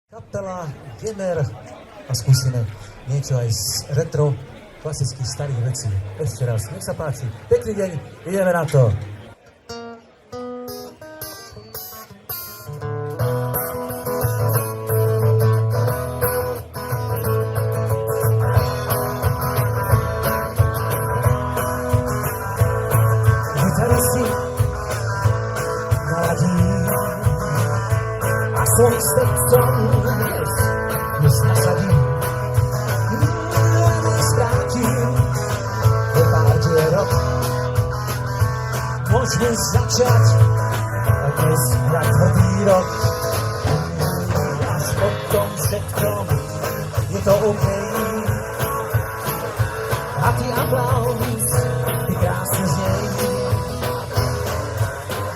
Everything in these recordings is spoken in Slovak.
Kapela Gemer a skúsime niečo aj z retro klasických starých vecí. Ešte raz, nech sa páči. Pekný deň, ideme na to. Gitaristi naladí a svoj stepcom dnes nasadí. Zvrátí do pár dierok. Môžeme začať a dnes hrať tvrdý rok. Až potom všetkom je to OK. A ty aplauz, ty krásne znej.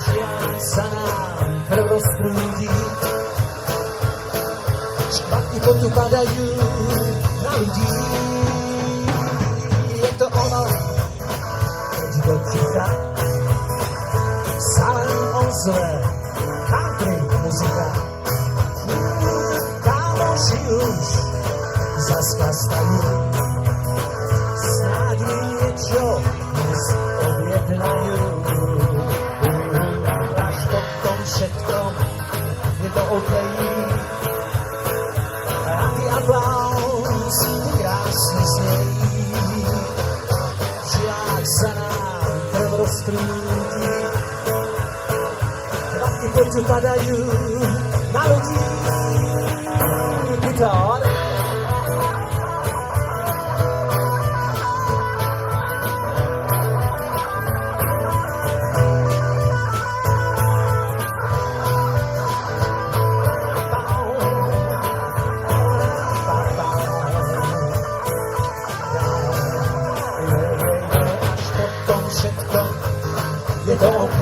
Žiaľ sa nám krv rozprúdi. Škvatky potu padajú na ľudí. Je to ono, keď do ticha sa len ozve country muzika. Kámoši už zas kastajú, snáď mi niečo dnes objednajú. Až po tom všetkom je to OK. A ty aplauz, ty krásny znej. Žiaľ sa nám krv rozprúdi. Kvapky potu padajú na ľudí. Gitár. Je to OK.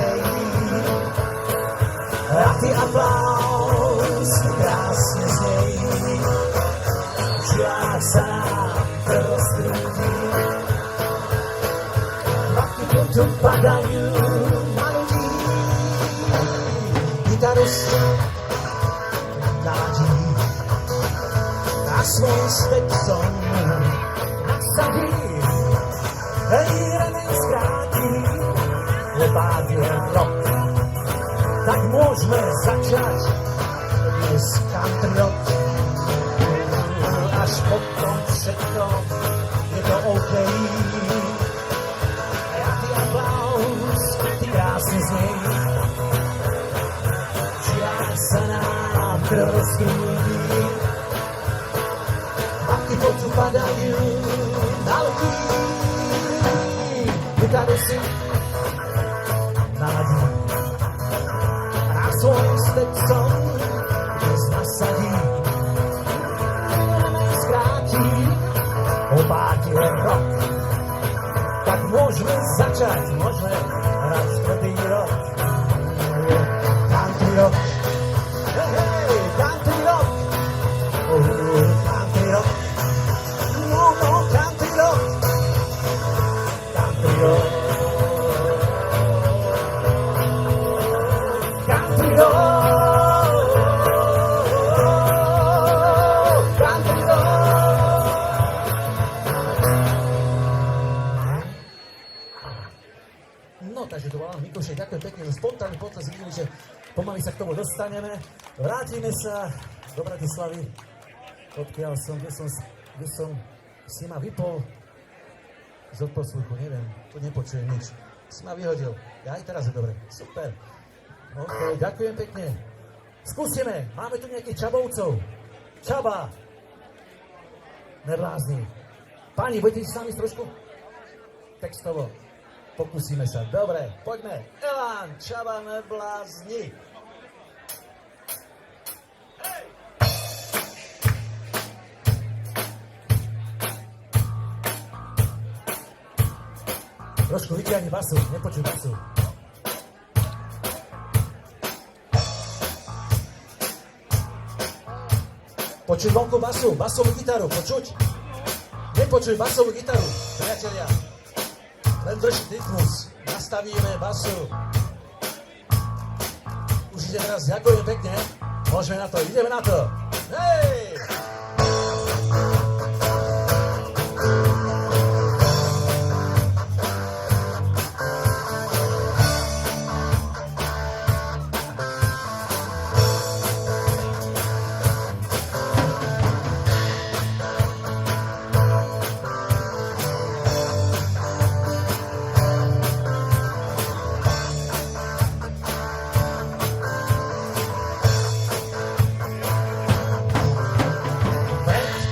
A ty aplauz, krásne znej. Žiaľ sa nám krv rozprúdi. Kvapky potu padajú na ľudí. Gitaristi naladí a svoj stepcom nasadí. Hej, remen zkrátí pár rok. Tak môžeme začať dnes country rock. Až potom všetko je to OK. A ty aplauz, ty krásne znej. Žiaľ sa nám krv rozprúdi. Kvapky potu padajú na ľudí. Gitaristi naladí a svojim stepcom dnes nasadí. Zkrátí o pár rok. Tak môžeme začať, môžeme hrať tvrdý rok. Country rock. Hej, hej, country rock. Country rock. No, no, country rock. Country rock. No, takže to bola Mikušek, ďakujem pekne za spontánny potles, videli, že pomaly sa k tomu dostaneme. Vrátime sa do Bratislavy, odkiaľ som, kde som si ma vypol z odposluchu, neviem, tu nepočujem nič. Si ma vyhodil, ja aj teraz je dobre, super. OK, ďakujem pekne. Skúsime, máme tu nejakých Čabovcov. Čaba, neblázni. Páni, budete si s nami trošku textovo? Pokúsime sa. Dobre, poďme. Elán, Čaba, neblázni. Hej! Trošku vytiahni basu, nepočuj basu. Počuj vonku basu, basovú gitaru, počuť? Nepočuj basovú gitaru, priatelia. Len držiť rytmus, nastavíme basu. Už ide teraz, ďakujem pekne. Môžeme na to, ideme na to. Hej!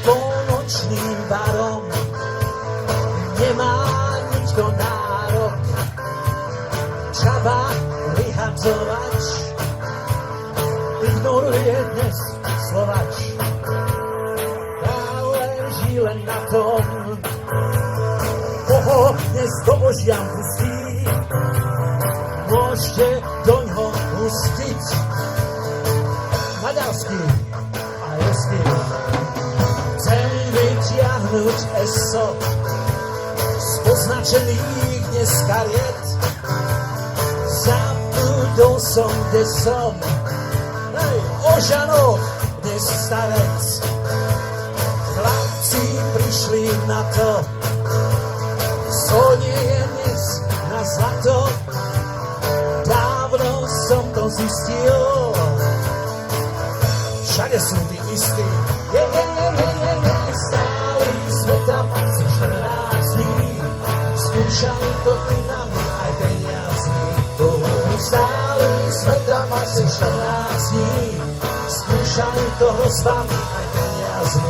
Polnočným barom nemá nikto nárok. Čaba vyhadzovač ignoruje dnes Slovač. Záleží len na tom, koho dnes do Božiam pustí. Môžete doňho pustiť maďarský a ruský. Chcem vyťahnuť eso z poznačených dnes kariet. Zabudol som, kde som. Hej, o Žanoch dnes starec. Chlapci prišli na to, co nie je dnes na zlato. Dávno som to zistil, všade sú tí istí. Stáli sveta asi 14 dní, skúšali to i na mňa aj peniazy. Stáli sveta asi 14 dní, skúšali to hrozbami aj peniazy.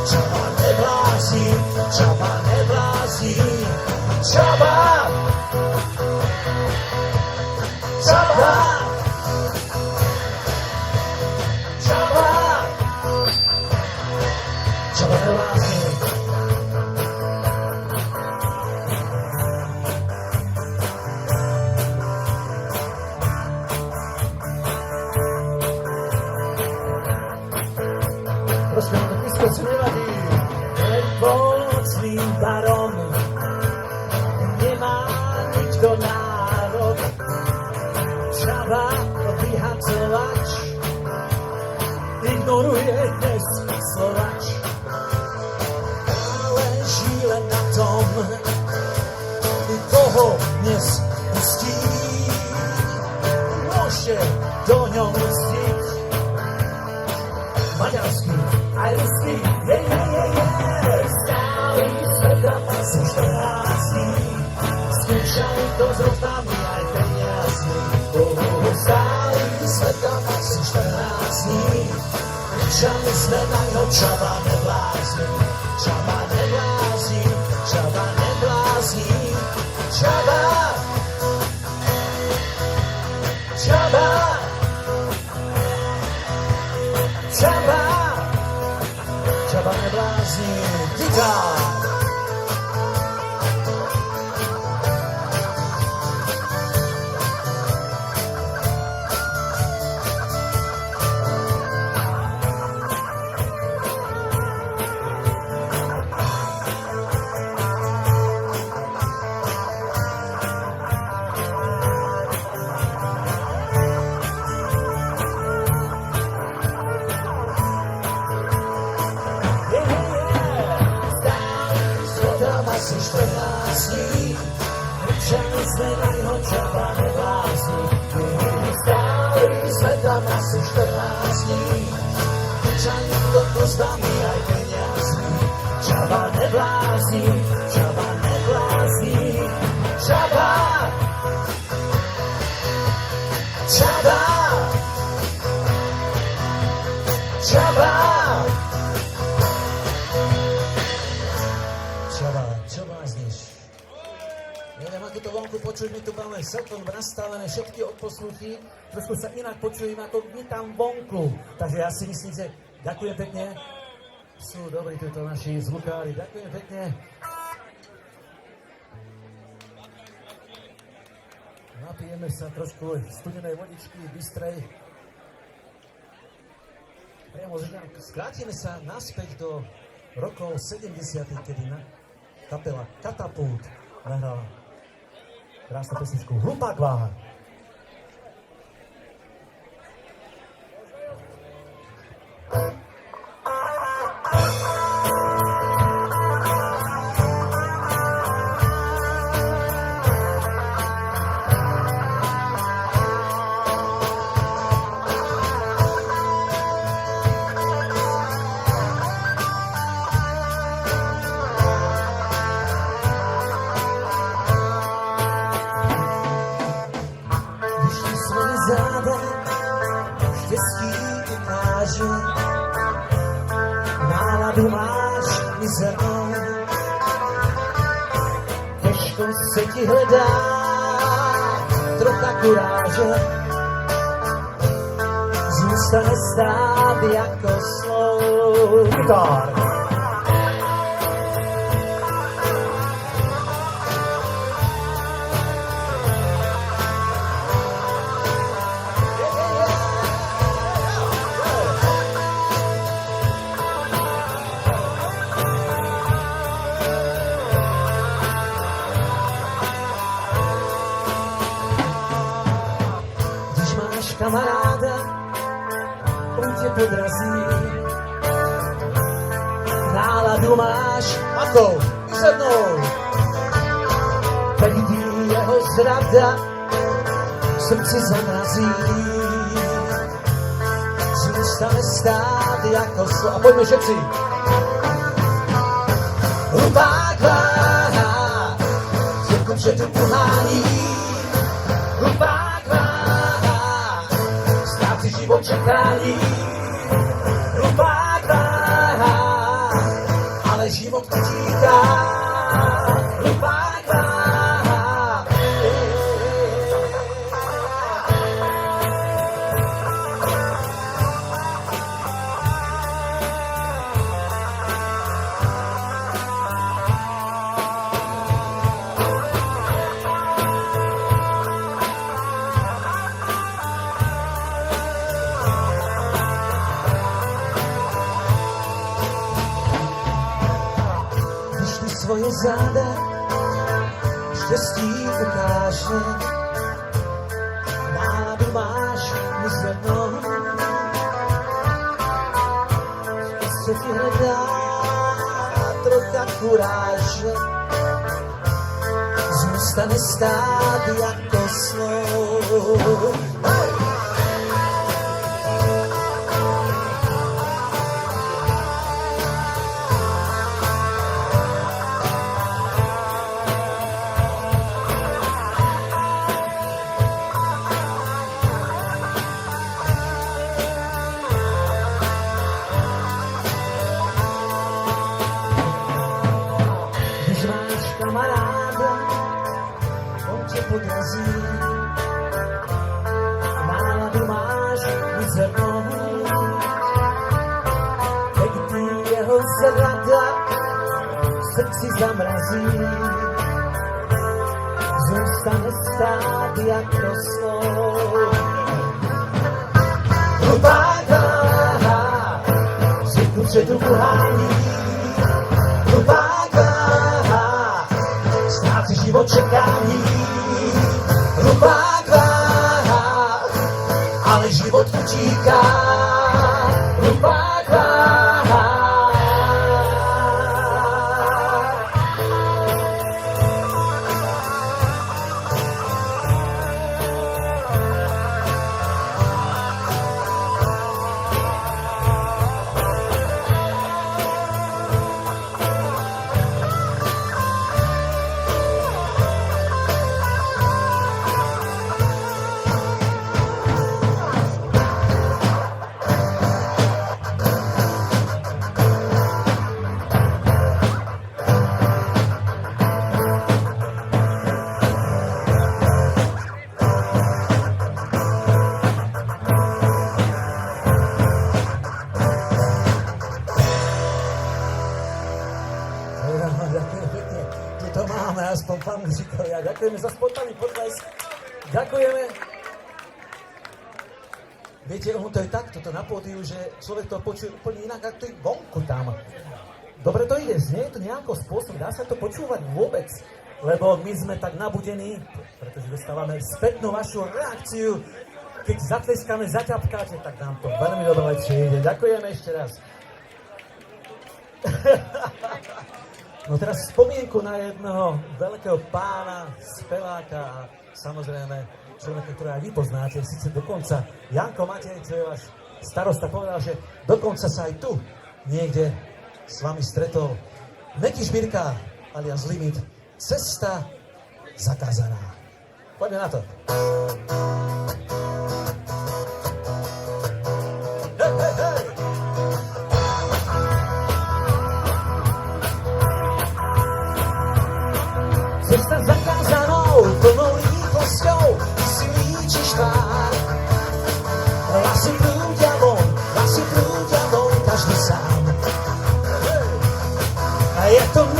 Čaba neblázni, Čaba neblázni, Čaba! Čaba! Čaba! Čaba neblázni. Trošku to pískoci nevadí. Pred polnocným barom nemá nikto nárok. Čaba vyhadzovač ignoruje dnes Slovač. Záleží len na tom, koho dnes pustí. Môžete do ňom pustiť maďarský aj ruský. Stáli sveta asi 14 dní, skúšali to s hrozbami aj peniazy. Stáli sveta asi 14 dní, kričali sme na ňo Čaba neblázni, Čaba neblázni, Čaba neblázni, Čaba, Čaba, Čaba, Čaba neblázni, gitár. Asi 14 dní, kričali sme na ňo Čaba neblázni. Stáli sme tam asi 14 dní, kričali to hrozbami aj peniazy. Čaba neblázni, Čaba neblázni, Čaba, Čaba, Čaba. Čaba, čo blázniš? Neviem, ako to vonku počuť, my tu máme celkom nastavené všetky odposluchy, trošku sa inak počujem ako my tam vonku. Takže ja si myslím, že ďakujem pekne. Sú dobrí títo naši zvukári, ďakujem pekne. Napijeme sa trošku studenej vodičky, bystrej. Priamo skrátime sa naspäť do rokov 70., kedy kapela Katapult nahrala krásnu pesničku Hlupák váha. se ti hledá trocha kuráže, zůstane stát jako slov. Gitár. Kamaráda, on tě podrazí, náladu máš, Matou, i se mnou. Tehdy jeho zrada v srdci zamrazí, zůstane stát jako slova. A pojďme všetci. Hlupák váha, řeknu, že tu pohání, hlupák život čekání, hlupák váha, ale život utíká, hlupák váha. Svoje záda štěstí ukáže, náladu máš mizernou, se ti hledá trocha kuráže, zůstane stát jako slov. Kamaráda, on tě podrazí, náladu máš mizernou, tehdy jeho zrada v srdci zamrazí, zůstane stát jako slov. Hlupák váha, řeknu, že tu pohání, hlupák život čekání, hlupák váha, ale život utíká, hlupák váha. Ďakujem pekne, že to máme, aspoň pán muzikovi. Ďakujeme za spontány potlesk. Ďakujeme. Viete, ono to je takto na pódiu, že človek to počuje úplne inak, ako to je vonku tam. Dobre to ide, znie to nejakým spôsobom, dá sa to počúvať vôbec, lebo my sme tak nabudení, pretože dostávame spätnú vašu reakciu. Keď zatleskáme, zaťapkáte, tak nám to veľmi dobre lepšie ide. Ďakujeme ešte raz. No teraz spomienku na jednoho veľkého pána, speváka a samozrejme človeka, ktorého aj vy poznáte, síce dokonca Janko Matej, čo je váš starosta, povedal, že dokonca sa aj tu niekde s vami stretol Meky Žbírka alias Limit, Cesta zakázaná. Poďme na to. Cesta zakázaná.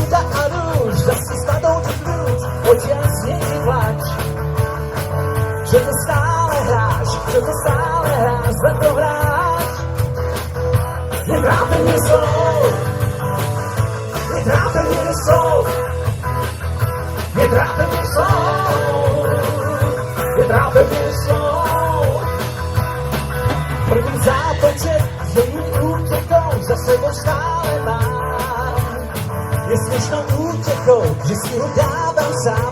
nuda a rúž, zase spadol ti kľúč, odtiaľ znie ti plač. Že to stále hráš, len to hráš. Je trápenie slov, je trápenie slov, je trápenie slov, je trápenie slov. V prvým zápete je mi útekou, za sebou stále mám. Je smiešnou útekou, že si ho dávam sám.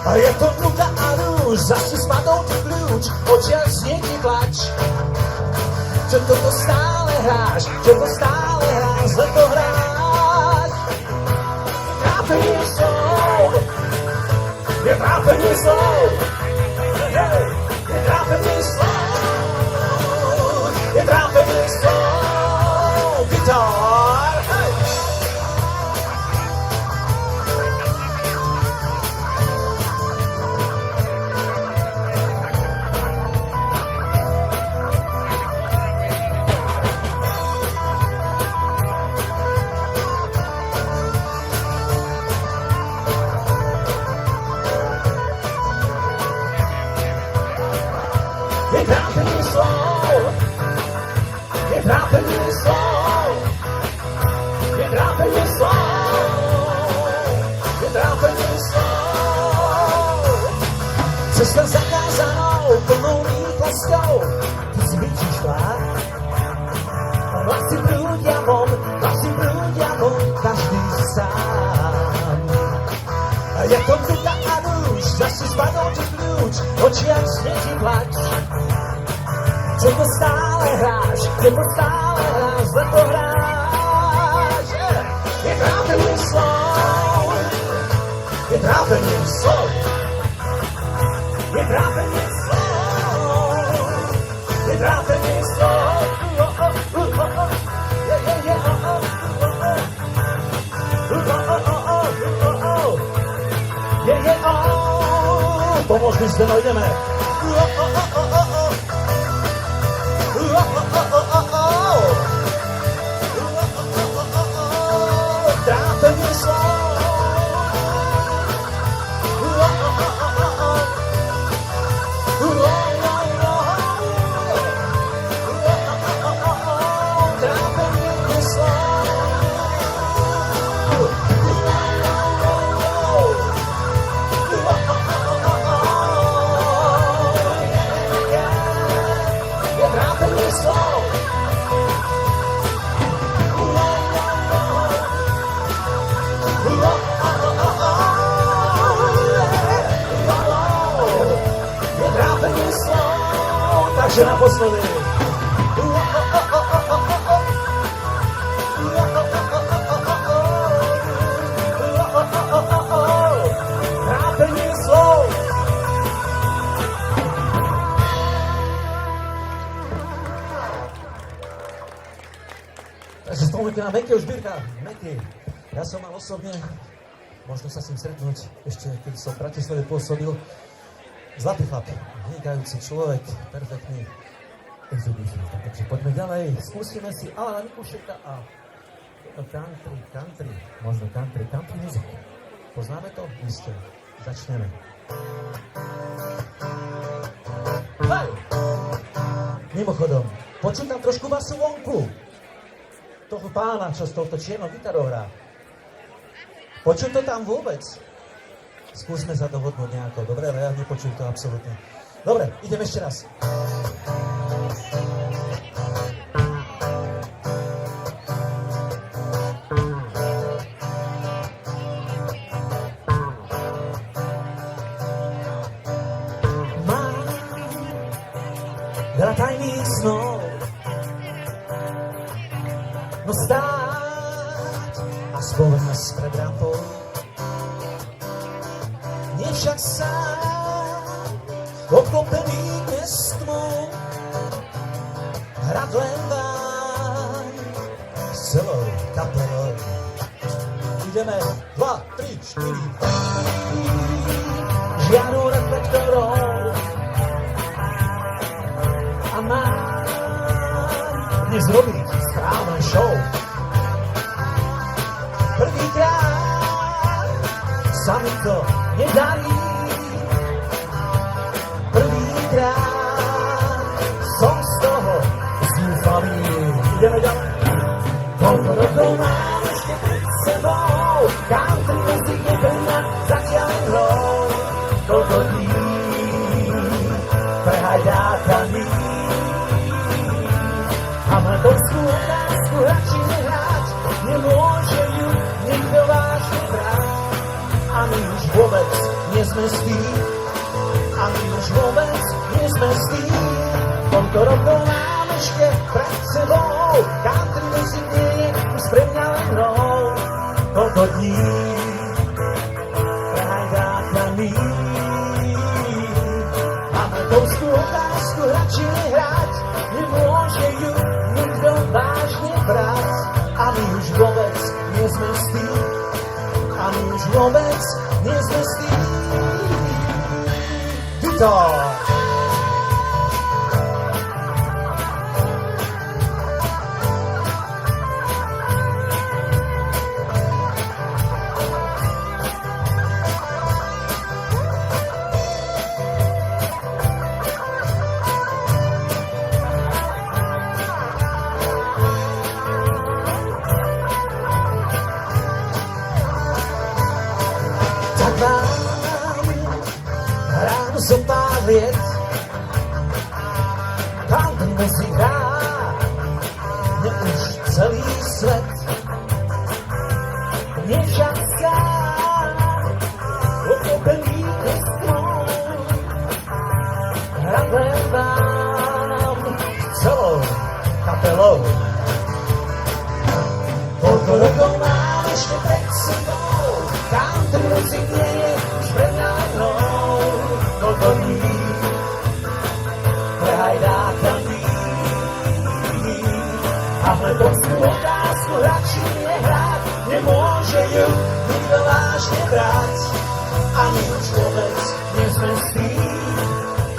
A je to nuda a rúž, zase spadol ti kľúč, odtiaľ znie ti plač. Že toto stále hráš, len to hráš. Trápenie slov, je trápenie slov, je trápenie slov, je trápenie slov. Gitár, hej! Je trápenie slov, je trápenie slov, je trápenie slov, je trápenie slov. Cesta zakázanou, plnou rýchlosťou, ty si vidíš tvár. Hlasy prúdia von, každý sám. A je to nuda a rúž, zase spadol ti kľúč, odtiaľ znie ti plač. Že to stále hráš, len to hráš. Je trápenie slov, je trápenie slov, je trápenie slov, je trápenie slov. Pomôž mi, Zdeno, ideme. Trápenie slov, trápenie slov. Takže naposledy. Trápenie slov. Takže spomínate na Mekyho Žbírka. Meky. Ja som mal osobne, možno sa s ním stretnúť ešte, keď som v Bratislave pôsobil. Zlatý chlap, vynikajúci človek, perfektný exhibíciu. Takže poďme ďalej, skúsime si Alana Mikušeka a country, možno country music. Poznáme to? Isté. Začneme. Hej! Mimochodom, počuť tam trošku basu vonku. Toho pána, čo s touto čiernou gitarou hrá. Počuť to tam vôbec? Skúsme sa dohodnúť nejako. Dobre, ale ja nepočujem to absolútne. Dobre, ideme ešte raz. Mám veľa tajných snov, no stáť aspoň nás pred rampou. Však sám, obklopený dnes tmou, hrad len vám s celou kapelou. Ideme 2, 3, 4. Žiadnu reflektorov a mám dnes robiť správne show. sa mi to nedarí. Prvýkrát som z toho zúfalý. Ideme ďalej. Koľko rokov mám ešte pred sebou, country music je pre mňa zatiaľ len hrou. Koľko dní prehajdákaný a mladovskú otázku radši nehrať, nemôže ju nikto vážne brať. A my už vôbec nie sme s tým, a my už vôbec nie sme s tým. Koľko rokov mám ešte pred sebou, country music nie je už pre mňa len hrou. Koľko dní prehajdákaný a mladovskú otázku radši nehrať, nemôže ju nikto vážne brať. A my už vôbec nie sme s tým, a my už vôbec nie sme s tým. Vito! Zo pár liet country music hrá mne už celý svet. Nie však sám okopený kostrom hrám len vám celou kapelou. Koľko rokov mám ešte pred sebou, country music nie je už pre mňa len hrou. Koľko dní prehajdákaný a mladovskú otázku radši nehrať, nemôže ju nikto vážne brať. A my už vôbec nie sme s tým,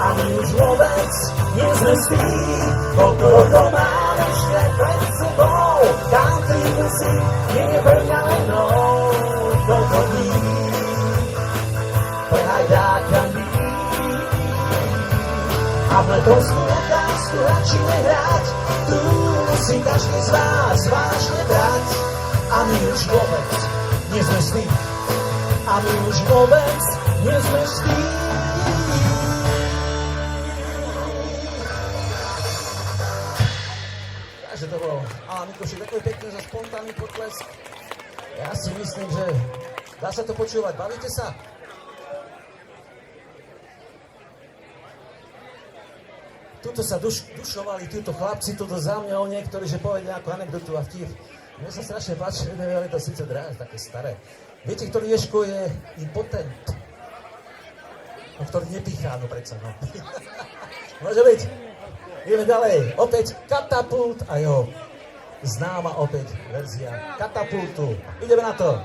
a my už vôbec nie sme s tým. Koľko rokov mám ešte pred sebou, country music nie je pre mňa len hrou. Koľko dní prehajdákaný a mladovskú otázku radši nehrať, tu musí každý z vás vážne brať. A my už vôbec nie sme s tým, a my už vôbec nie sme s tým. Takže to bolo Mikušek, takový pekný za spontánny potlesk. Ja si myslím, že dá sa to počúvať. Bavíte sa? Tuto sa dušovali, títo chlapci, tuto za mňa, niektorí, že povedia nejakú anekdotu a vtip. Mne sa strašne páči, ale to síce drahé, také staré. Viete, ktorý Ješko je impotent? No, ktorý nepíchá, no predsa, no. Môže byť? Ideme ďalej. Opäť Katapult a jeho známa opäť verzia Katapultu. Ideme na to.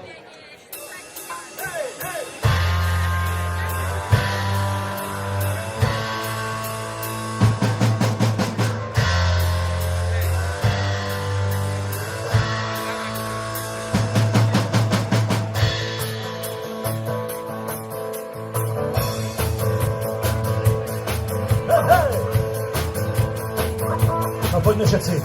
No poďme všetci.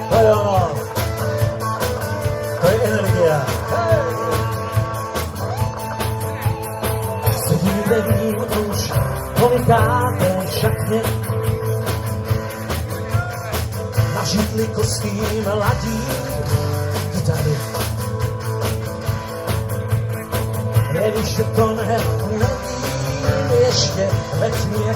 To je ono. To je energia. Sedíme vím už kolikáté šatne. Na židli kostým ladí gitary. Nevíš, že to nevím ještě ve tmě,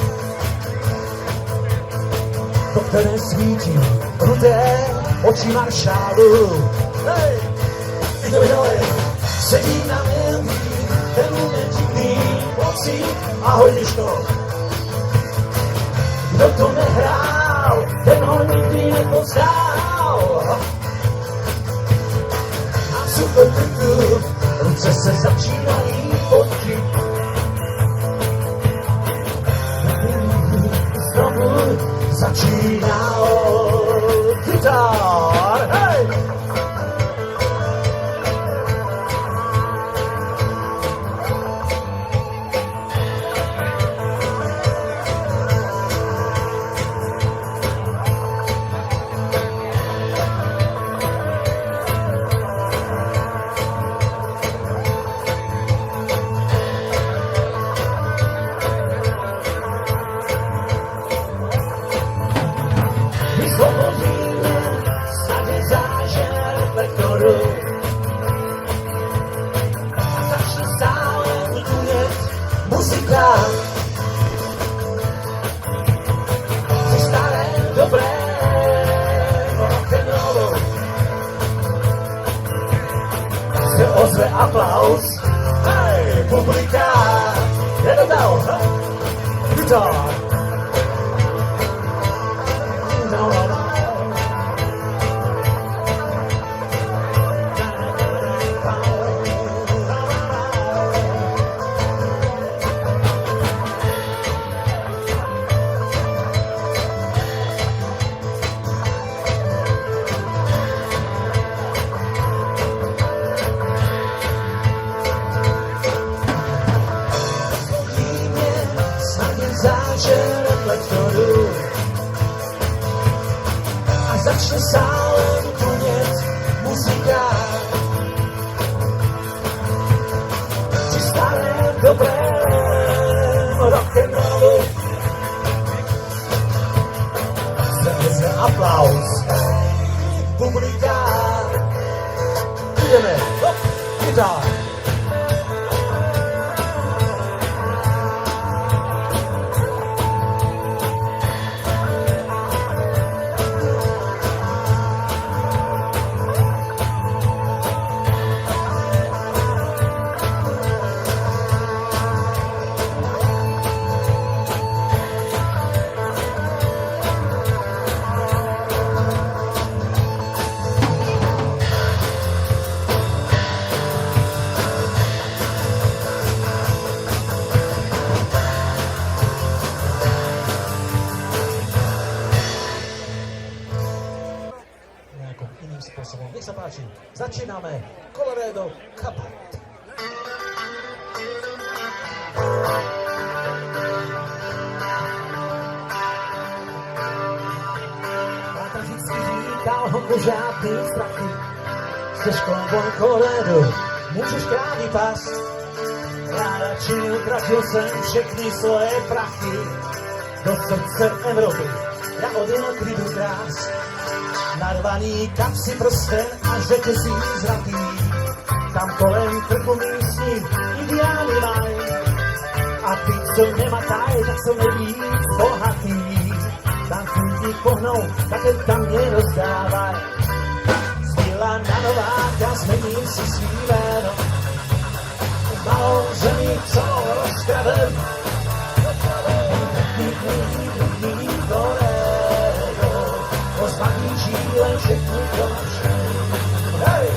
po které svítí rudé oči maršálu. Hej, jdeme ďalej. Sedí na mě ten divný pocit. Ahoj, Miško. Kdo to nehrál, ten ho nikdy nepoznal. A super krku, ruce se začínají potit. Znovu začínalo. Gitár, hej! Muzika ze staré dobré rock'n'rollu se ozve aplauz, hej, publika, je to dal, gitár. No, no, no. Zážer reflektoru a začne sálem tunět muzika. Při starém dobrém rock'n'rollu se vezme aplauz, publika. Ideme, hop, gitár. Iným spôsobom. Nech sa páči, začíname Colorado Cabaret. Fantasticky říkal Honko žádný strachy, se školou Colorado můžeš krávy past. Já radši utratil jsem všechny svoje prachy do srdce Evropy. Já odjel k lidu krás, narvaný kapsy prsten a řetězí zratý. Tam kolem krku místní indiány maj. A ty, co nemataj, tak jsou nevíc bohatý. Tam chutí pohnou, tak jen tam mě rozdávaj. Zbyla na nováka, zmením si svý jméno. Malou zemi, co rozkradem. Ozvaný žíle všechny domačky. Hej!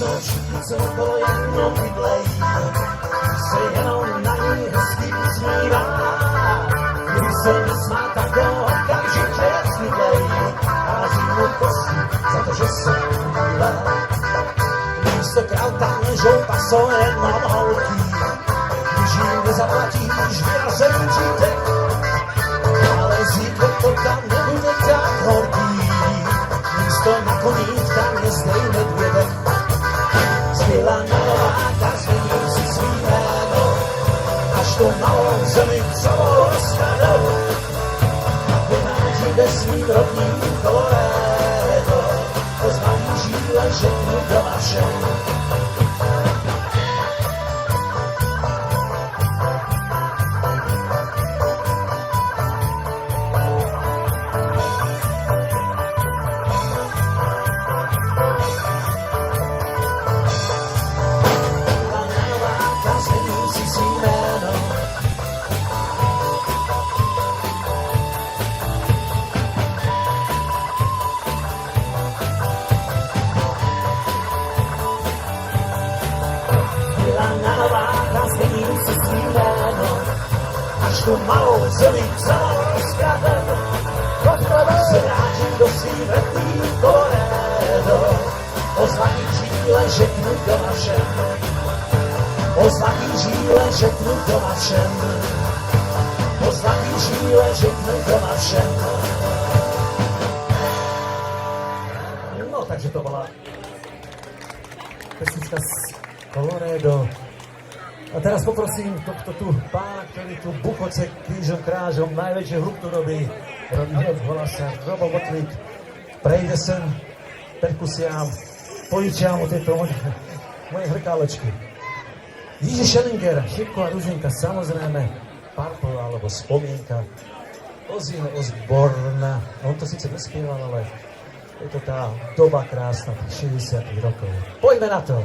No všichni, co okolo jenom bydlejí, se jenom na ní hezky usmívá. Když se nesmá, tak ho okamžitě smydlejí. Hází mu kosti za to, že se mýle. Místokrát tam ležou paso jenom holky. Když jim nezaplatíš, vyrazem řítek, ale zítra to tam nebude tak horký. Místo na koních tam jezdej medvědek. Zbyla na nováka, změním si svý jméno, až tu malou zemi celou rozkladem. Vynáží ve svým rodním Colorado, ozvaný žíle všechny doma všem. Na nováka, změním si svý jméno. tu malou zemi celou rozkradem. Se vrátím do svých letných Colorado. O zlatý žíle řeknu doma všem. O zlatý žíle řeknu doma všem. O zlatý žíle řeknu doma všem. No, takže to bola pesnička z Colorado. A teraz poprosím tohto tu pána, ktorý tu buchoce krížom krážom, najväčšie hrubtu robí hrob Holasa, Robo Botlík, prejde sem perkusia, požičia mu tieto moje hrkálečky. Jiří Schellinger, Šipko a Ruženka, samozrejme, Purple alebo Spomienka, Ozzy Osbourne, on to síce nespieval, ale je to tá doba krásna, 60 rokov. Poďme na to!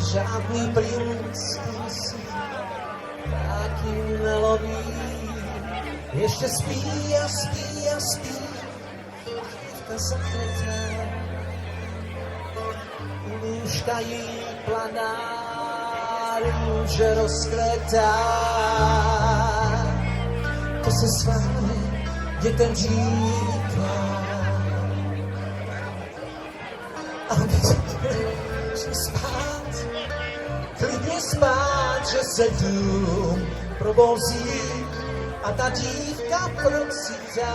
Žádný princ, taký neloví, ještě spí a spí a spí, dívka zakrytá, lůžka jí planá, růže rozkvetá. To se s vámi dětem říká, aby šli spát, klidně spát, že se dům probouzí a ta dívka procitá.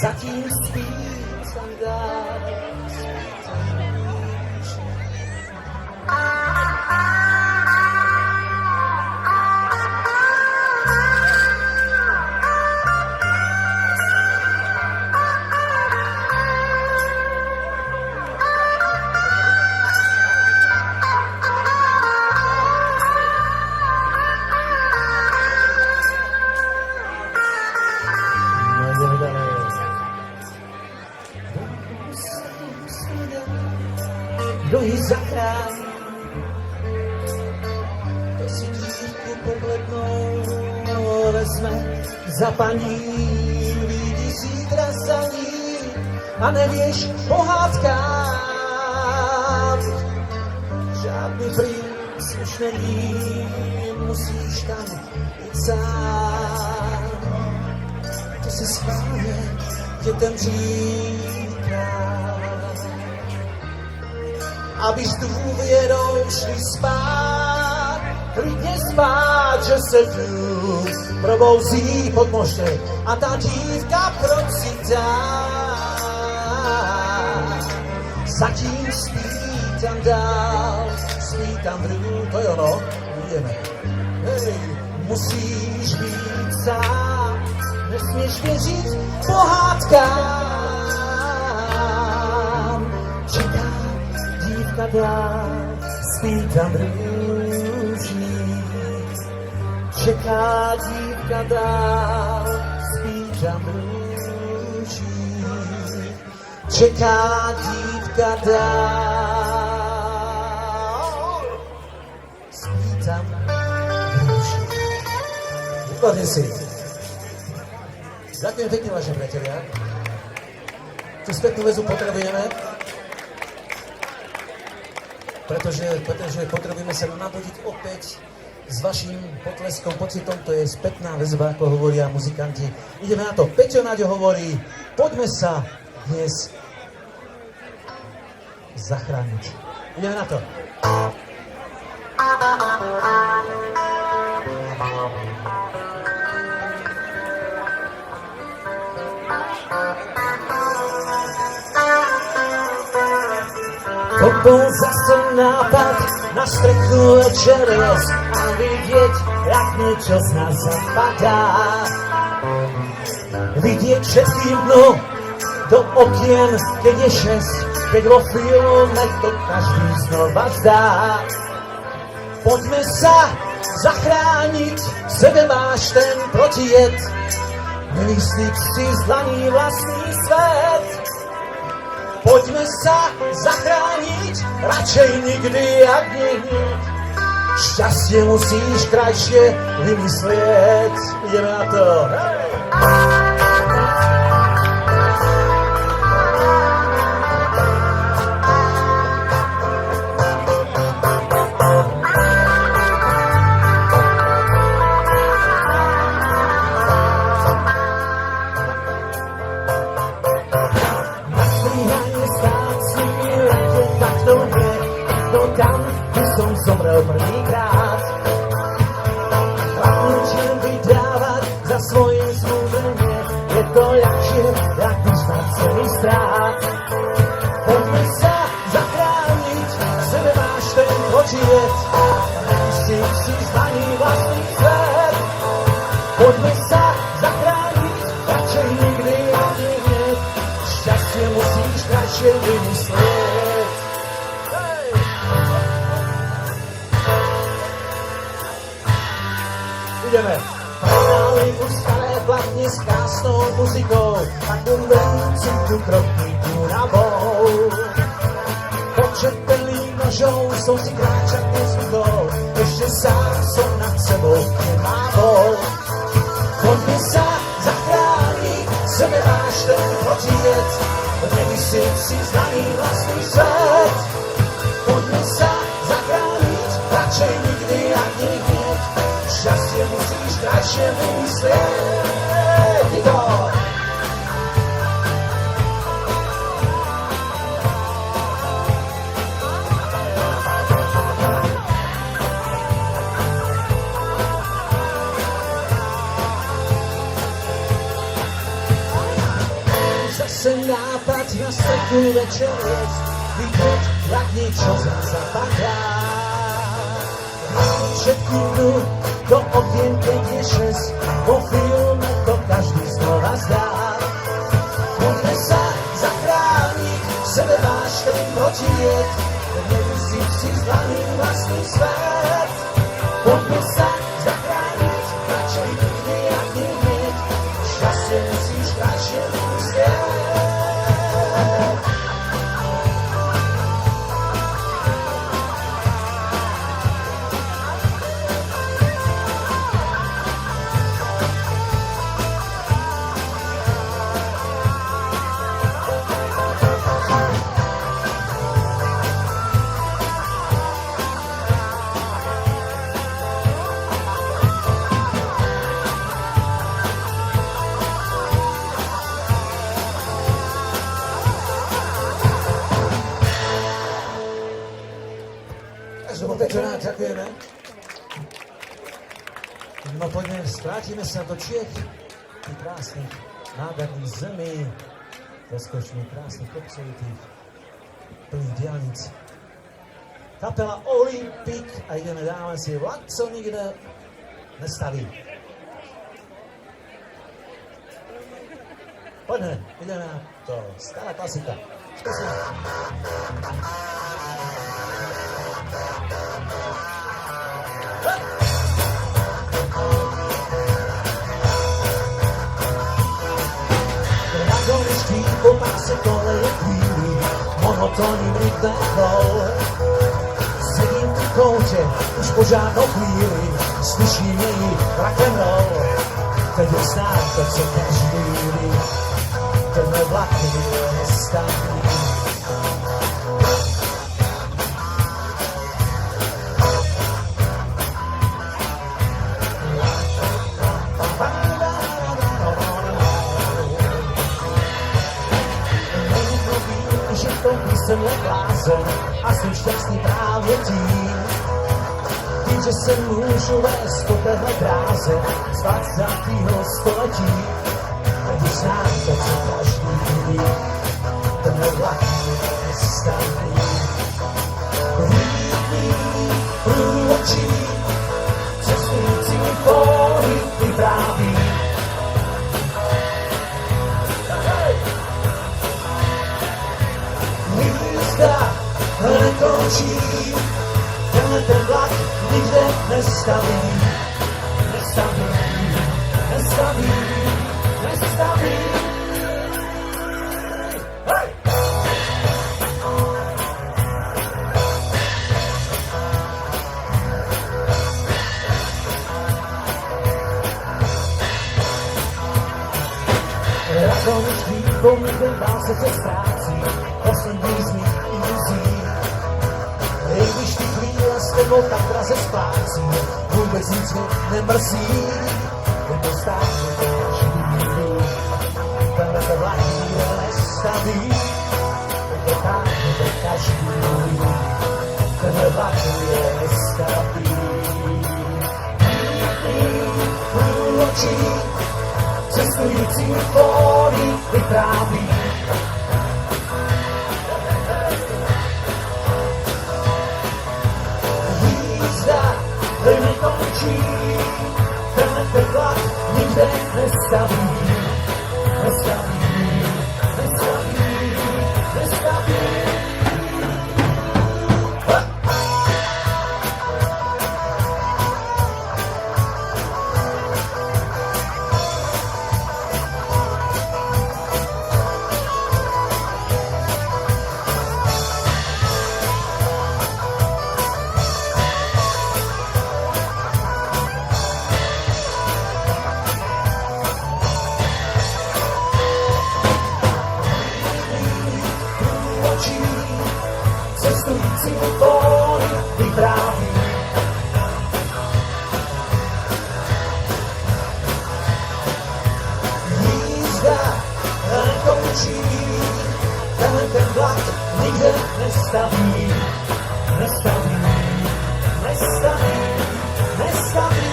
Zatím spí tam dál, spí tam níž. Kdo ji zachrání, to si dívku poblednou vezme za paní, vidí zítra za ní a nevěš pohádkám. Žádný princ už není, musíš tam jít sám. To si schválně dětem říká, aby s důvěrou šli spát, klidně spát, že se tu probouzí, podmožte, a ta dívka procitá. Zatím spí tam dál, spí tam druhý, to je ono, uvidíme. Hej, musíš být sám, nesměš věřit pohádkám. Čeká dívka dál, spí tam růží. Čeká dívka dál, spí tam růží. Čeká dívka dál, spí tam růží. Výborně si. Ďakujem pekne, vaši priatelia. Tú spätnú väzu potrebujeme, pretože potrebujeme sa nabodiť opäť s vašim potleskom, pocitom. To je spätná väzba, ako hovoria muzikanti. Ideme na to. Peťo Naďo hovorí, poďme sa dnes zachrániť. Ideme na to. To bol zase nápad na strechu večer les a vidieť, jak niečo z nás zapadá. Vidieť všetkým dnu do okien, keď je 6, keď vo filme to každý znova zdá. Poďme sa zachrániť, v sebe máš ten proč protijet. Nevymyslíš si z dlaní vlastný svet. Poďme sa zachrániť, radšej nikdy jak nikdy. Šťastie musíš krajšie vymyslieť. Ideme na to. Zomrel prvýkrát. Chlapnúčím vydávať za svoje zmúdrenie, je to ľahšie, jak vyznať celý strát. Poďme sa zachrániť, v sebe máš ten protijet, nevymyslíš si z dlaní vlastný svet. Poďme sa zachrániť, radšej nikdy ani hneď, šťastie musíš krajšie vymyslieť. Ideme. Hráli už staré platne s krásnou muzikou, takú venci tu krotníku na bol. Počet perlých nožov som si kráčať nezvykol, ešte sám som nad sebou nemával. Poďme sa zachrániť, sebe máš ten protijet, nevysím si zdaný vlastný svet. Poďme sa zachrániť, radšej nikdy ani hneď, šťastie musíš krajšie vymyslieť. Igor! Zase nápad na strechu večer jesť, vidieť, jak niečo zapadá. Všetky dnu do okien, keď je 6, vo filme to každý znova zdá. Poďme sa zachrániť, v sebe máš ten protijet, nevysíš si z dlaní vlastný svet. Poďme sa zachrániť, radšej nikdy ani hneď, šťastie musíš krajšie vymyslieť. Večera, ďakujeme. No poďme, vrátime sa do Čiech, tých krásnych, nádherných zemí, rozkošných, krásnych kopcovitých, plných diaľnic. Kapela Olympik a ideme dávať si Vlak, co nikde nestaví. Poďme, ideme na to, stará klasika. Skúsim. Vagoničky po páse koleje chvíli, monotónnym rytmem kol. Sedím v koute, už po žádnou chvíli, slyším její rock'n'roll. Teď je znám, to co každý ví, tenhle vlak nikdy nestaví. Jsem jak blázen a jsem šťastný právě tím, že se můžu vést po téhle dráze z 20. století. Teď už znám to, co každý ví, tenhle vlak nestaví. Vlídný průvočí, cestující pohyb vypráví. Nekončí, tenhle ten vlak nikde nestaví, nestaví, nestaví. Nakonec výpomík ten dál se tě ztrácí, poslední z mých iluzí. I když ty chvíle s tebou tak draze splácí, vůbec nic mě nemrzí. Tento stát je každý, tenhle to vlak nikdo nestaví. Tento stát je každý, tenhle vlak je nestaví. Oči, cestující fóry vypráví. Jízda nekončí, tenhle ten vlak nikde nestaví. Nestaví, nestaví, nestaví. Cestující fóry vypráví. Jízda nekončí, tenhle ten vlak nikde nestaví. Nestaví, nestaví, nestaví.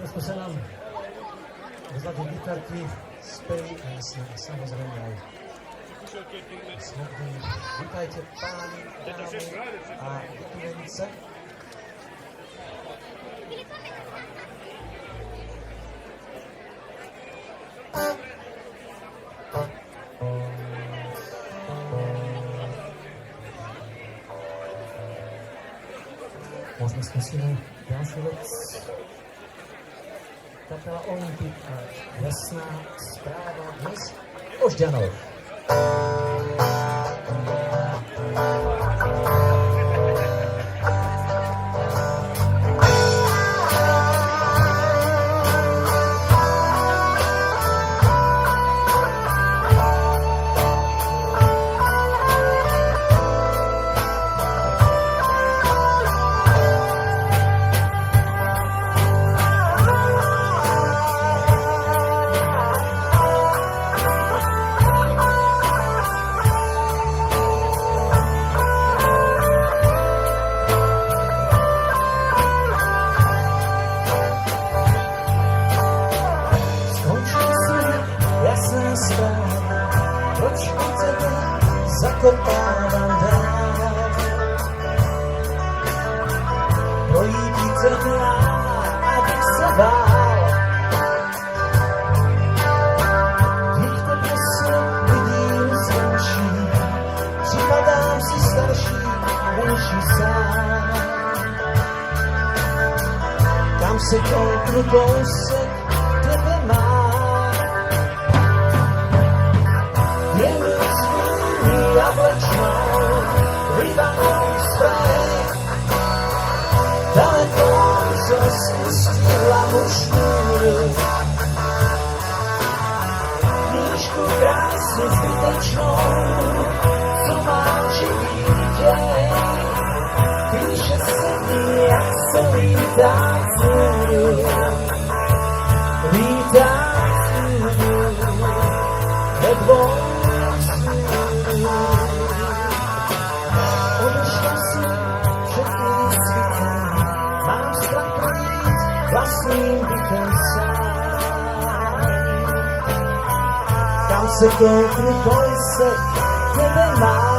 Trošku se nám vzadu gitarky, zpěví a jasně, samozřejmě aj smutný. Vítajte páni, dámy a vytuvenice. Možno skúsime ďalšiu vec. Kapela Olympik a jasná správa dnes o Žďanoch. Proč u tebe zakopávám dál? Projít ten lán, abych se bál. Když tebe se vidím zvenčí, připadám si starší a menší sám. Kam se kouknu, kousek tebe mám. Jablečnou, rybanou správek, daleko co spustila mu šňůru. Knížku krásně zbytečnou, co má živý děj, píše se mi, jak se lítá vzhůru. Lítá vzhůru, ve dvou odešla si všechny světy, mám strach projít vlastním bytem sám. Kam se kouknu, kousek tebe mám.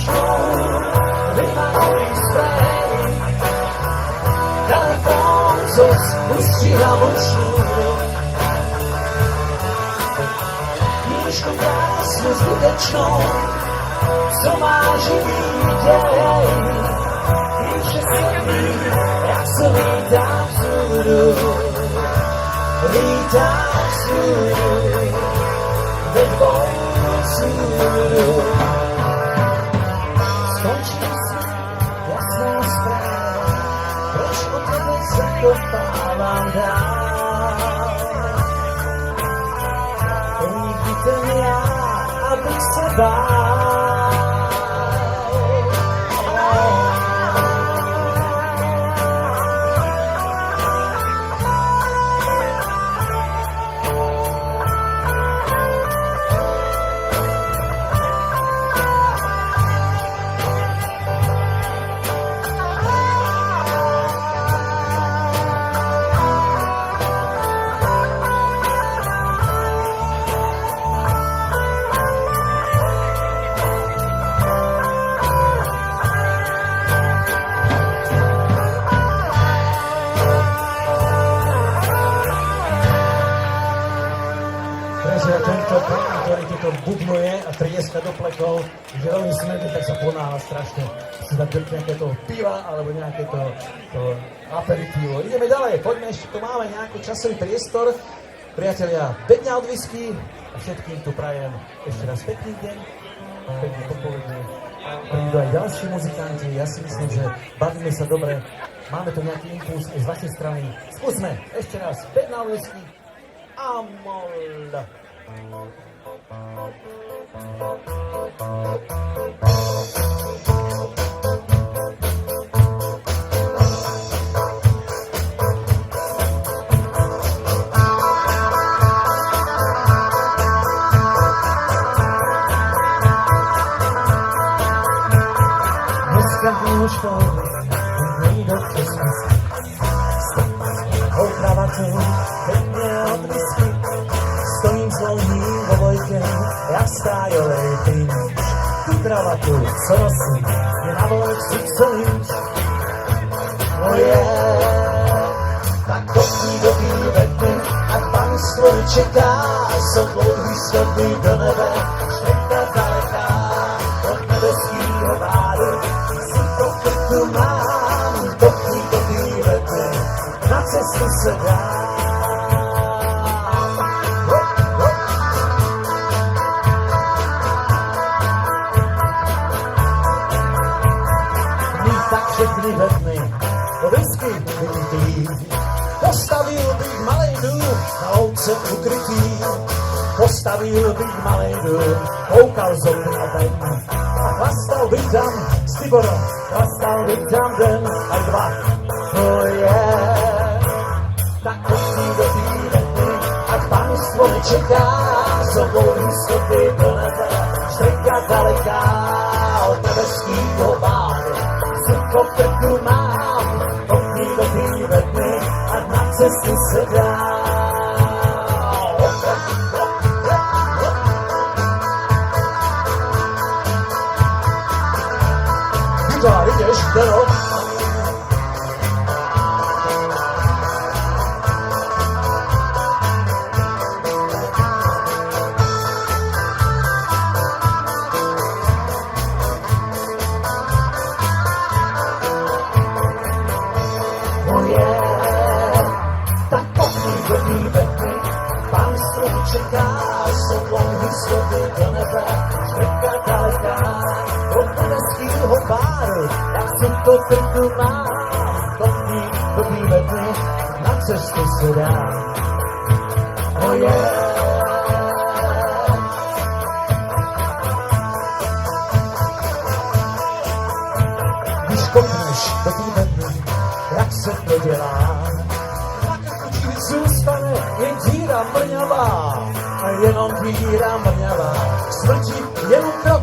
ručnou, vymaluj sprej. Telefon, co ustříhám ručnou, knížku krásnu zbytečnou, co má živý děj. Píše se mi, jak se vítám všudu, vítám všudu, ve dvou všudu. Skončí se jasná zpráva, proč o tebe zakopávám dál. Nikdy ten já, abych se bál. Tento pán, ktorý ti to bubnuje a trieska do plekov, že veľmi smedný, tak sa ponáhla strašne. Si dať nejaké to piva, alebo nejaké to aperitívo. Ideme ďalej, poďme ešte, tu máme nejaký časový priestor. Priatelia, 5 dňa od whisky a všetkým tu prajem ešte raz pekný deň, pekný popoludne. Prídu aj ďalší muzikanti, ja si myslím, že bavíme sa dobre. Máme tu nejaký impuls aj z vašej strany. Skúsme ešte raz, 5 dňa od whisky. Amol. Dneska nůžkou nejdou přes měst. Opravatu pekne od whisky. Stojím s dlouhým vo vojke, jak stájolej klíč. Tu kravatu, co nosím, je na volek si co líč. No je, tak kopní do vývety, a panstvo čeká, jsou dlouhý schody do nebe, štreka daleká, od nebeskýho váru. Si to v krku mám, kopní do vývety, na cestu se dá. Všechny vedny, do whisky vypitý. Postavil bych malej dům na louce ukrytý. Postavil bych malej dům, koukal z okna ven. A chlastal bych tam s Tiborem, chlastal bych tam den a dva. To je, tak kopní do tý vedny, ať panstvo nečeká. Jsou dlouhý schody do nebe, štreka daleká od nebeskýho váru. Suko v krku mám, kopní do tý vedny, ať na cestu se dá. Gitár, jdeš, Deno. Čeká, jsou dlouhý schody do nebe, štreka daleká, od nebeskýho páru, jak si to krku mám, kopní do tý vedny, na cestu se dá. Oh yeah. Když kopneš do tý vedny, jak se to dělá, zůstane jen díra mrňavá, a jenom díra mrňavá. Smrti jenom krok,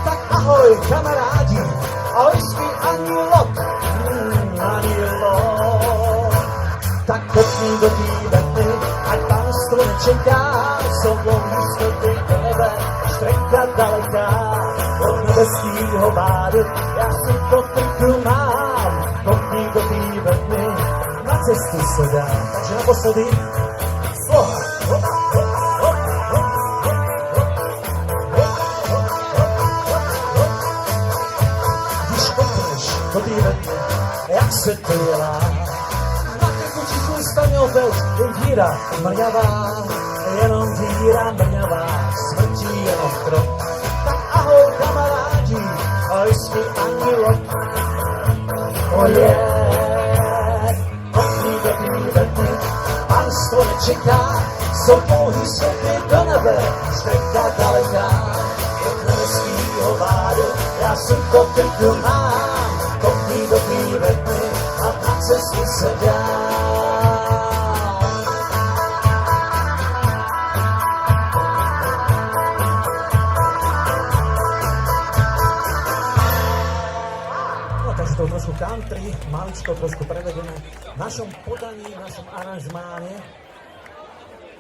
tak ahoj kamarádi, a whisky ani lot, ani lot. Tak kopní do tý vedny, ať panstvo nečeká, jsou dlouhý schody do nebe, štreka daleká, od nebeskýho Slovenského báru. Ja si to trku mám, kopí do vývetny, na cestu sa dá. Takže naposledy, slova. Hop, hop, hop, hop, hop, hop. Když kopneš do vývetny, jak se to dělá. Na tekučicu stane opět jen díra mrňavá, jenom díra mrňavá, smrtí jenom krok. Tak ahoj kamarádi, hojský andělok. Kopní do vývetny, panstvo nečeká, jsou pouhý stopy do nebe, steka daleká. Do krevskýho vádu, já jsem to trku mám, kopní do vývetny a na cestu se dám. To trošku country, maličko trošku prevedené v našom podaní, v našom aranžmáne.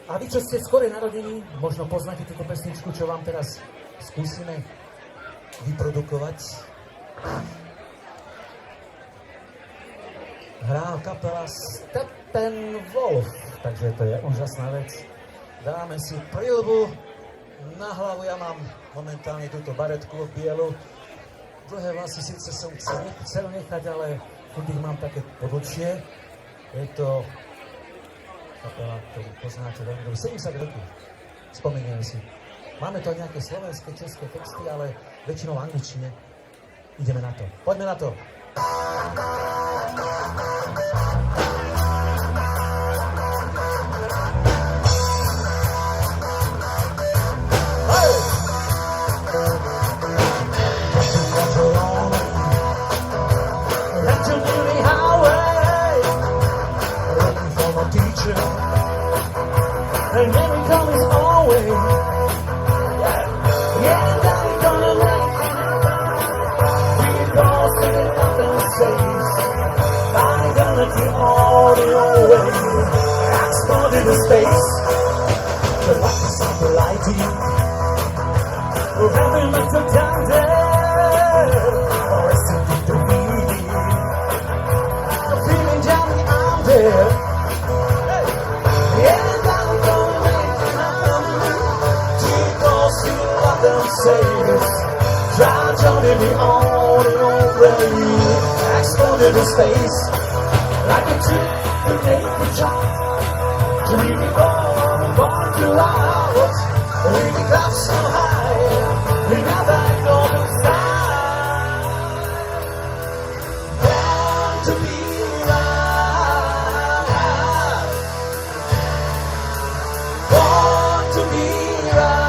A vy, čo ste skore narodení, možno poznáte túto pesničku, čo vám teraz skúsime vyprodukovať. Hrá kapela Steppenwolf, takže to je úžasná vec. Dáme si prilbu na hlavu, ja mám momentálne túto baretku bielu. Dlhé vlasy síce som chcel nechať, ale keď ich mám také podlčie, je to kapela, ktorú poznáte veľmi dobre. 70 rokov, spomenieme si. Máme to nejaké slovenské, české texty, ale väčšinou v angličtine. Ideme na to. Poďme na to. And then we come his own way. Yeah, daddy gonna make it. We go singing up and says, I'm gonna do all the old way. Explode into space. The light is on the lighting. We're having much of time there. Or is it the feeling? The feeling down the arm there. Yeah. Drive John in the on and on rain, explode into space like a trip to make a jump. Dreaming born to out, we can up so high, we never go to stop. Born to be right, born to be right.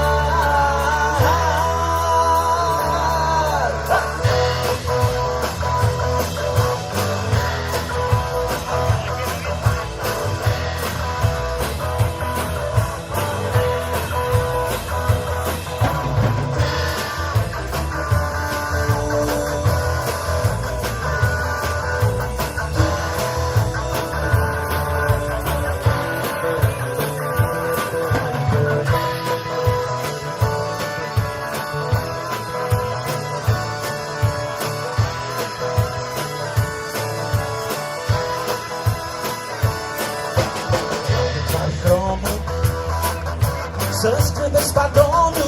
Sestry bez pardonu,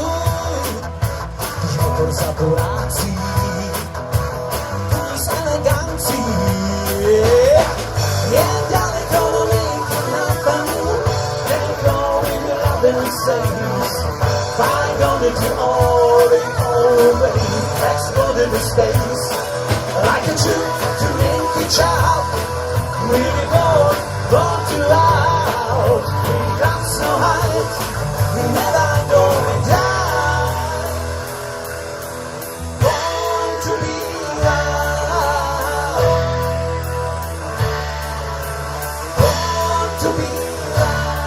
motor saturacji, z elegancji. Yeah, darling, gonna make it happen. Then go in your love and says, I'm gonna do all the old way. Explode into space like a true to make it child. Really born too loud. We got so high. Never going down. Born to be wild. Born to be wild.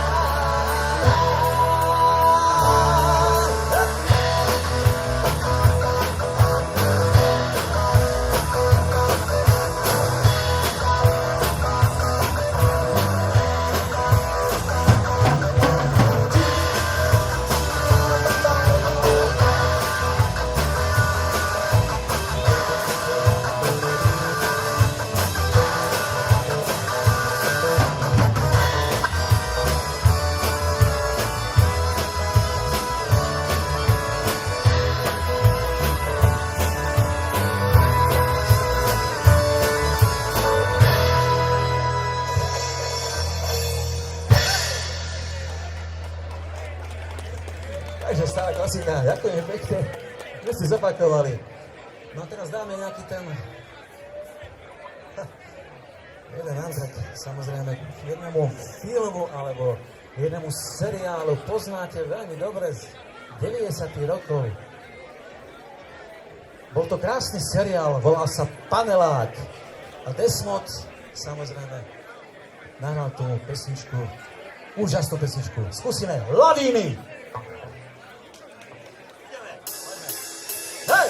Klasika, ďakujem pekne, že ste zopakovali. No a teraz dáme nejaký ten jeden Andrek, samozrejme, jednému filmu alebo jednému seriálu poznáte veľmi dobre z 90. rokov. Bol to krásny seriál, volal sa Panelák. A Desmond, samozrejme, nahral tú pesničku, úžasnú pesničku. Skúsime Lavíny! Hej!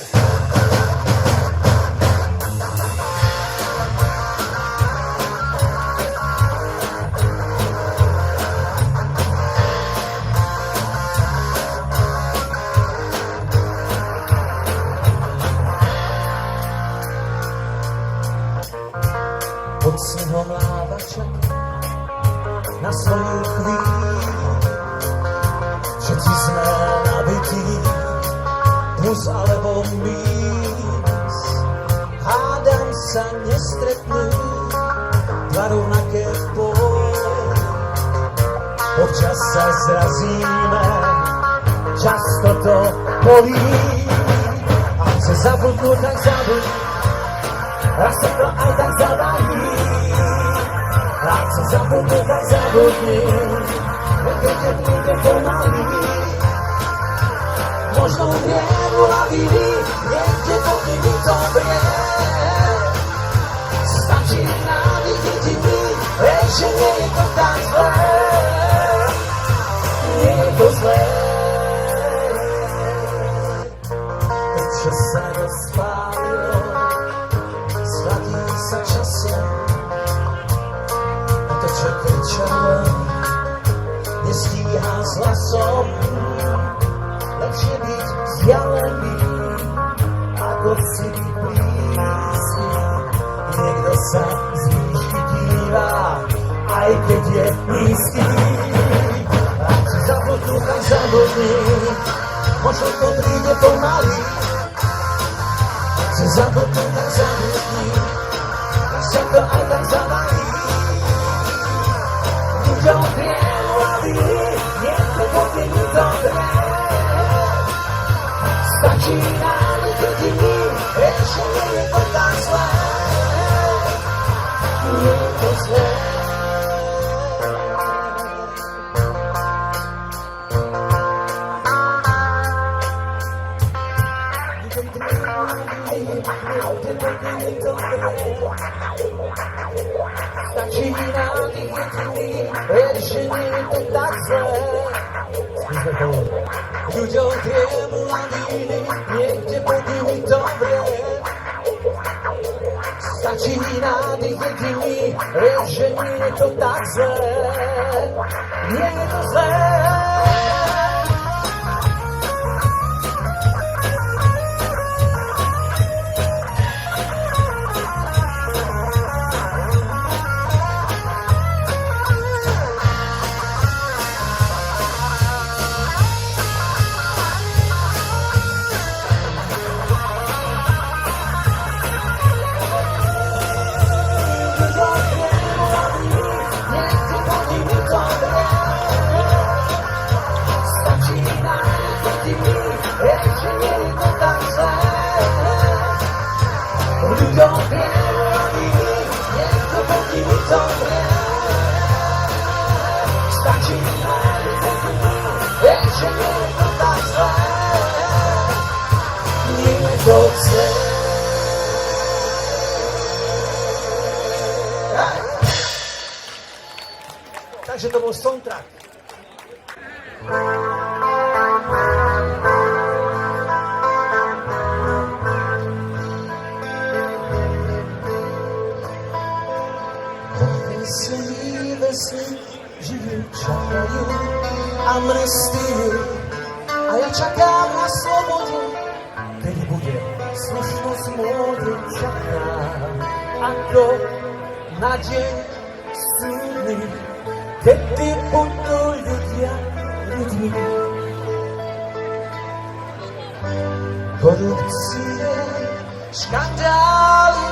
Pod snehom lávača na svoju chvíľu všetci sme nabití, plus alebo mínus. Hádam sa nestretnú dva rovnaké póly. Občas sa zrazíme, často to bolí. A chce zabudnúť, tak zabudnúť, raz sa to aj tak zadají. A chce zabudnúť, tak zabudni, keď ťa príde pomalý. Možno umriem u lavíny, niekde pod nimi dobre. Stačí nádych jediny, že nie je to tak zlé. Nie je to zlé. Čo sa rozpálilo, zlatí sa časom. A to, čo kričalo, nestíhá s hlasom. Lepšie byť vzdialený, ako si byť blízky. Niekto sa z výšky dívá, aj keď je nízky. Ak si zabudnú, tak zabudni, možno to príde pomaly. Ak si zabudnú, tak zabudni, tak sa to aj tak zavalí. Ľuďom triemu lavíny, niekto bude mi dobre. Stačí nádych jediny, že nie je to tak zlé. Nie je to zlé. Stačí nádych jediny, že nie je to tak zlé. Ľuďom triemu lavíny, niekde pod nimi dobre. Stačí nádych jediny, že nie je to tak zlé. Nie je to zlé. Takže to bol soundtrack. Vesny živí čakajú amnestiu a ja čakám na slobodu, kedy bude slušnosť môjde. Čakám ako na deň súdny, kedy budú ľudia ľuďmi. Korupcie, škandály,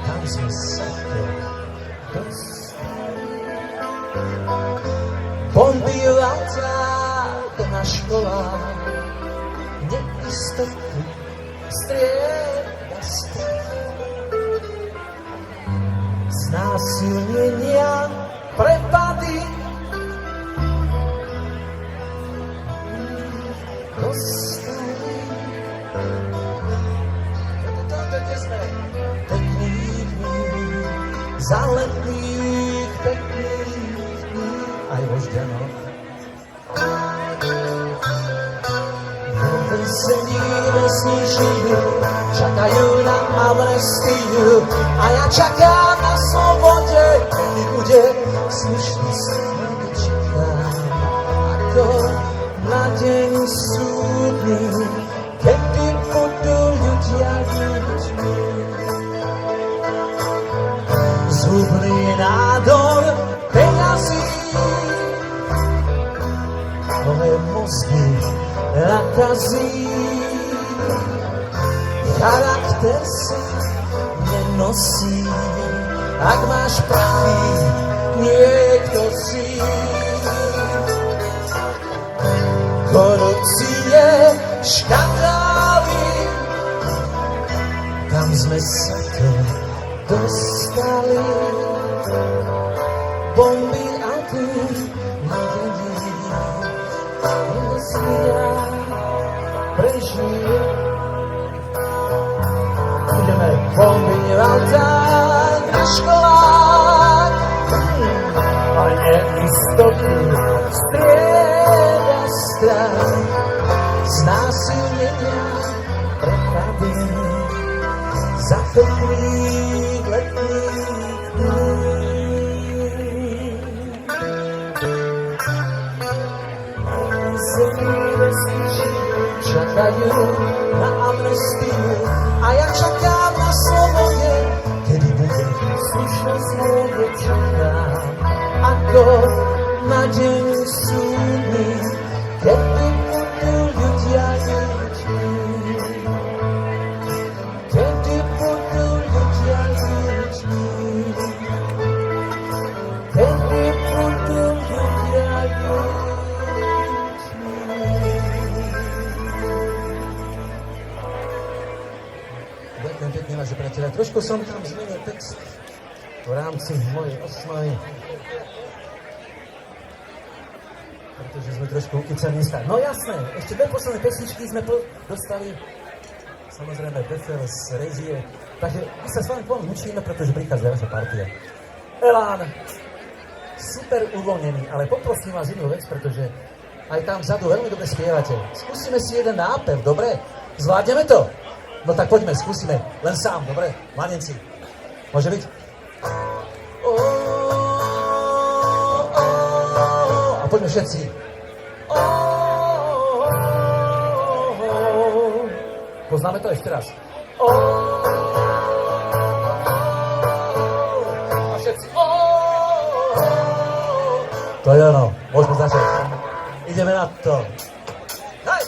tam sme sa dostali. Bomby v autách, na školách, neistotu strieda strach. Znásilnenia, prepady, dostali. Kde sme? Pekných dní, za letných pekných dní, aj vožďanov. Sedí vesničiu, čakajú na amnestiu a ja čakám na slobode, kedy bude slušnosť čakám. Ako na deň súdny, kedy budú ľudia ľuďmi. Zhubný nádor peňazí, nové mozgy nakazí, charakter sa nenosí. Ak máš prachy, niekto si. Korupcie, škandály, kam sme sa to dostali. Bomby a ty nevedí, prežije. Ideme bomby váltať na školách a neistotu strieda strach. Znásilnenia, prepady za pekných letných dní. Čakajú na amnestiu a ja čakám na slobode, kedy bude slušnosť moje. Čakám ako na deň súdny, kedy budú ľudia ľuďmi. Kedy budú ľudia ľuďmi. Kedy budú ľudia ľuďmi. Ďakujem pekne, váži priatelia. Trošku som tam zmenil text v rámci mojej osnovy, pretože sme trošku ukycaní. No jasné, ešte dve posledné pesničky sme dostali, samozrejme Bethel z režie, takže my sa s vami pomaly učíme, pretože prichádza ďalšia partia. Elán, super uvoľnený, ale poprosím vás jednu vec, pretože aj tam vzadu veľmi dobre spievate. Skúsime si jeden nápev, dobre? Zvládneme to? No tak poďme, skúsime. Len sám, dobre? Mladenci. Môže byť? A poďme všetci. Poznáme to ešte raz. A všetci. To je ono. Môžeme začať. Ideme na to. Hej!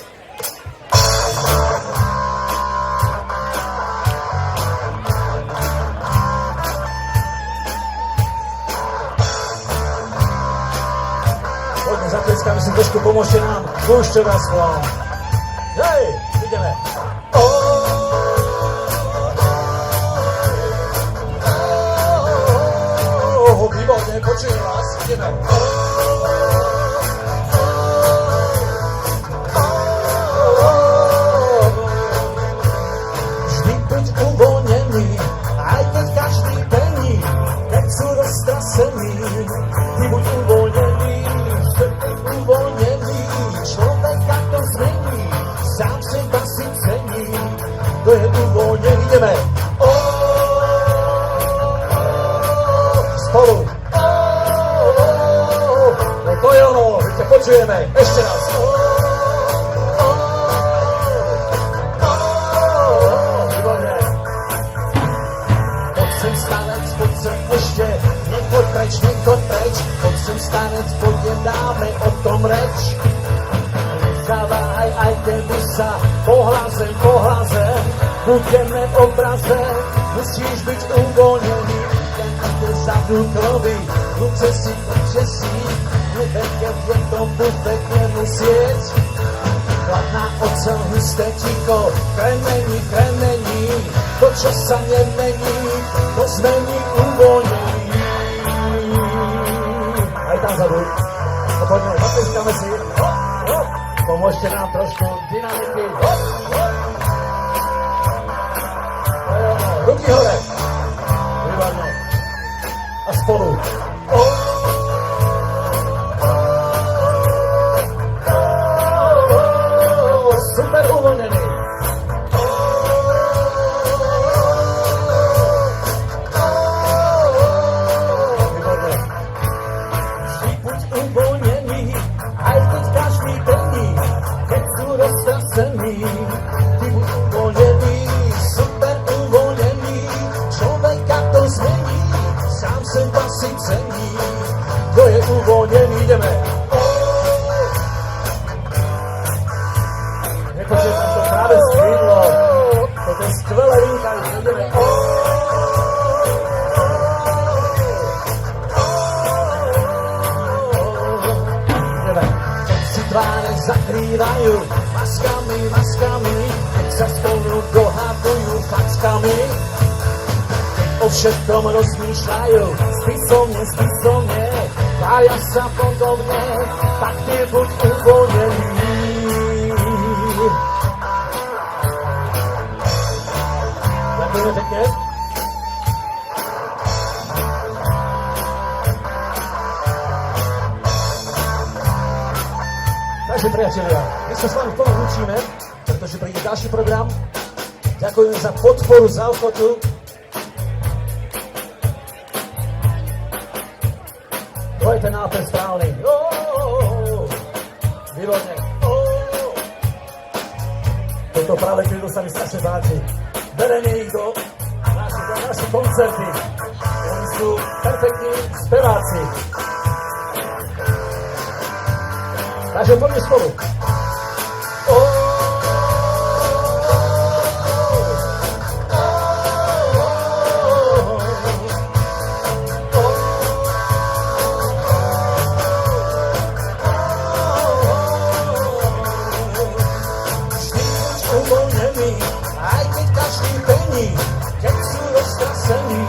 Poďme zatleskám, myslím, trošku pomôžte nám. Púšťová slova. Hej, ideme. Výborne, počujem vás. Ideme. Vždy byť uvoľnený, aj keď každý pení, keď sú roztrasení. Ty buď uvoľnený, že buď uvoľnený, človeka to zmení, sám seba si cení. To je uvoľnený, ideme. Spolu. No to je ono, my ťa počujeme, ešte raz. Výborne. Poď sem starec, poď sem ešte, nechoď preč, poď sem starec, poďme, dáme o tom reč. Zaváhaj, aj keby sa po hlaze, budeme v obraze, musíš byť uvoľnený. Zadnú kroví, ruce si, hlube, keď je tomu pekne musieť. Chladná oceľ, husté ticho, kremení, kremení, to, čo sa nemení, to zmení uvoľnení. Aj tam vzadu. No poďme, zatleskáme si. Hop, hop. Pomôžte nám trošku dynamiky. Hop, hop. Ruky hore. Výborne. A spolu. Super uvoľnený. Výborne. Vždy buď uvoľnený, aj keď každý denní, keď sú roztrasení. Ty buď uvoľnený, super uvoľnený, človeka to zmení, sám seba si cení. Kto je uvoľnený, ideme. Nepočujem tam to práve skrídlo. Toto je skvelé vynikajúce, ideme. Ideme. Keď si tváre zakrývajú maskami, maskami, keď sa spolu dohadujú fackami, keď o všetkom rozmýšľajú spisovne, spisovne, vája sa podobne, tak ty buď uvoľnený. Ďakujeme pekne. Takže priatelia, my sa s vami plno učíme, pretože príde ďalší program. Ďakujem za podporu, za ochotu. To je ten nápad správny. Výborne. Toto práve chvíľu sa mi strašne páči. Bereme ich do naši koncerty. Oni sú perfektní speváci. Takže poďme spolu. Uvoľnený, aj keď každý penny, keď sú roztrasení.